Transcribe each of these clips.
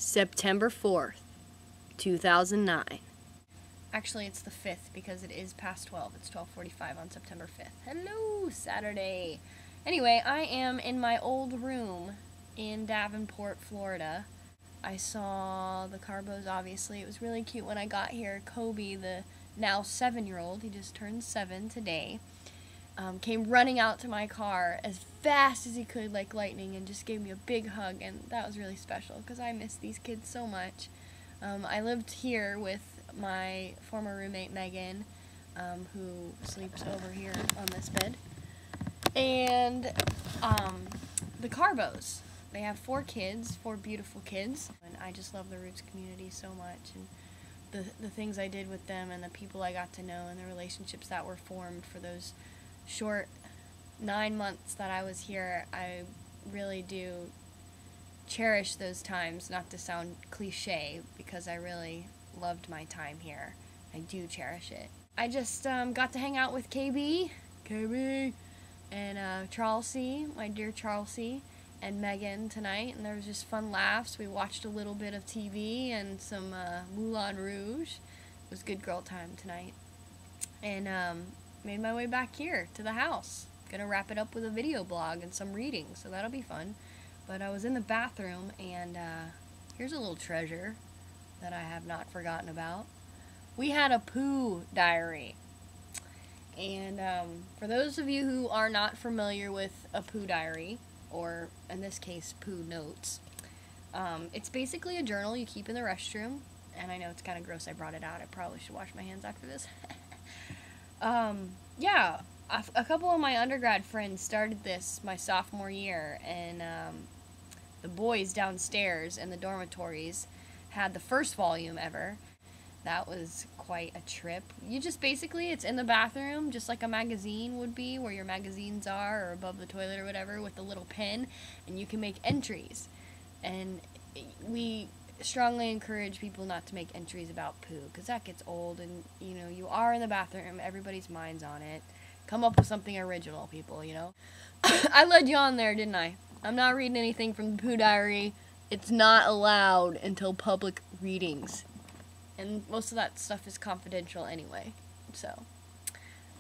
September 4th, 2009. Actually, it's the 5th because it is past 12. It's 12:45 on September 5th. Hello, Saturday. Anyway, I am in my old room in Davenport, Florida. I saw the Carbos, obviously. It was really cute when I got here. Kobe, the now 7-year-old, he just turned 7 today, came running out to my car as fast as he could like lightning and just gave me a big hug, and that was really special because I miss these kids so much. I lived here with my former roommate Megan, who sleeps over here on this bed, and the Carbos. They have 4 kids, 4 beautiful kids, and I just love the Roots community so much, and the things I did with them and the people I got to know and the relationships that were formed for those short 9 months that I was here. I really do cherish those times, not to sound cliche, because I really loved my time here. I do cherish it. I just got to hang out with KB, and Charlesy, my dear Charlesy, and Megan tonight, and there was just fun laughs. We watched a little bit of TV and some Moulin Rouge. It was good girl time tonight. And made my way back here to the house. Gonna wrap it up with a video blog and some reading, so that'll be fun. But I was in the bathroom, and here's a little treasure that I have not forgotten about. We had a poo diary. And for those of you who are not familiar with a poo diary, or in this case, poo notes, it's basically a journal you keep in the restroom. And I know it's kind of gross I brought it out. I probably should wash my hands after this. Yeah, a couple of my undergrad friends started this my sophomore year, and the boys downstairs in the dormitories had the first volume ever. That was quite a trip. You just basically, it's in the bathroom, just like a magazine would be, where your magazines are, or above the toilet or whatever, with a little pen, and you can make entries. And we strongly encourage people not to make entries about poo, because that gets old, and you know, you are in the bathroom, everybody's mind's on it. Come up with something original, people, you know. I led you on there, didn't I? I'm not reading anything from the poo diary. It's not allowed until public readings, and most of that stuff is confidential anyway, so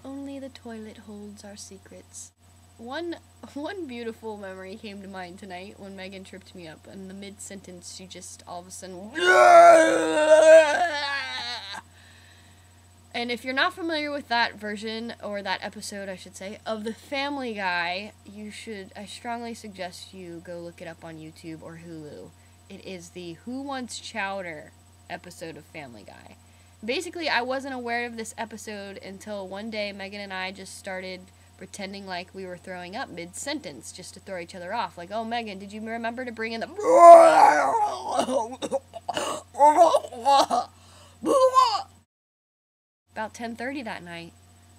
only the toilet holds our secrets. One beautiful memory came to mind tonight when Megan tripped me up. In the mid-sentence, she just all of a sudden... And if you're not familiar with that version, or that episode, I should say, of the Family Guy, I strongly suggest you go look it up on YouTube or Hulu. It is the Who Wants Chowder episode of Family Guy. Basically, I wasn't aware of this episode until one day Megan and I just started pretending like we were throwing up mid-sentence just to throw each other off. Like, oh, Megan, did you remember to bring in the... About 10:30 that night,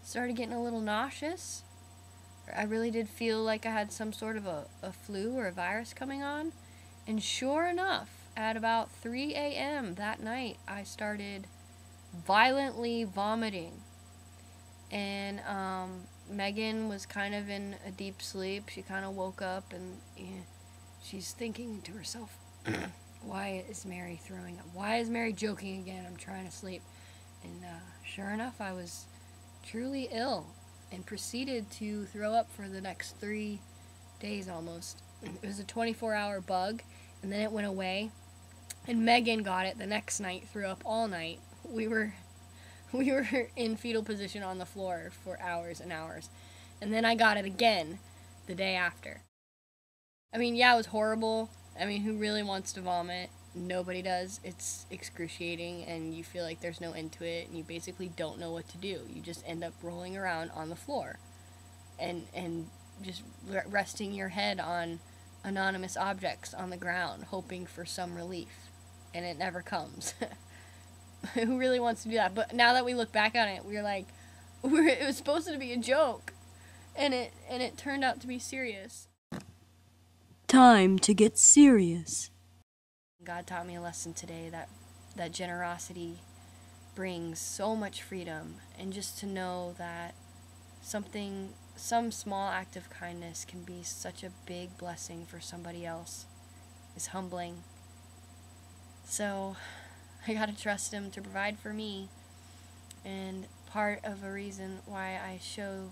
started getting a little nauseous. I really did feel like I had some sort of a flu or a virus coming on. And sure enough, at about 3 a.m. that night, I started violently vomiting. And Megan was kind of in a deep sleep. She kind of woke up, and she's thinking to herself, why is Mary throwing up? Why is Mary joking again? I'm trying to sleep. And sure enough, I was truly ill and proceeded to throw up for the next 3 days almost. It was a 24-hour bug, and then it went away. And Megan got it the next night, threw up all night. We were in fetal position on the floor for hours and hours. And then I got it again the day after. I mean, yeah, it was horrible. I mean, who really wants to vomit? Nobody does. It's excruciating, and you feel like there's no end to it, and you basically don't know what to do. You just end up rolling around on the floor and just resting your head on anonymous objects on the ground, hoping for some relief. And it never comes. Who really wants to do that? But now that we look back on it, we're like, it was supposed to be a joke, and it turned out to be serious. Time to get serious. God taught me a lesson today that generosity brings so much freedom, and just to know that some small act of kindness can be such a big blessing for somebody else is humbling. So I gotta trust him to provide for me. And part of a reason why I show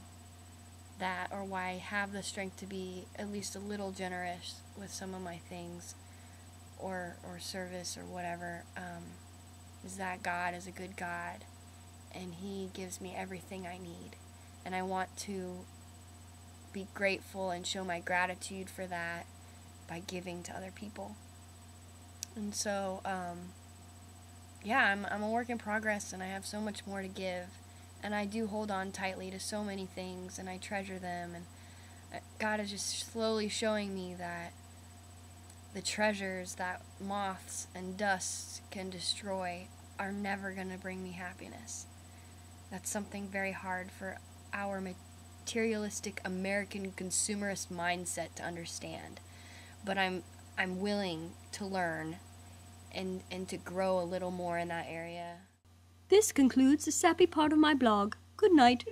that, or why I have the strength to be at least a little generous with some of my things, or service or whatever, is that God is a good God, and He gives me everything I need. And I want to be grateful and show my gratitude for that by giving to other people. And so, yeah, I'm a work in progress, and I have so much more to give. And I do hold on tightly to so many things, and I treasure them. And God is just slowly showing me that the treasures that moths and dust can destroy are never going to bring me happiness. That's something very hard for our materialistic American consumerist mindset to understand. But I'm willing to learn and to grow a little more in that area. This concludes the sappy part of my blog. Good night.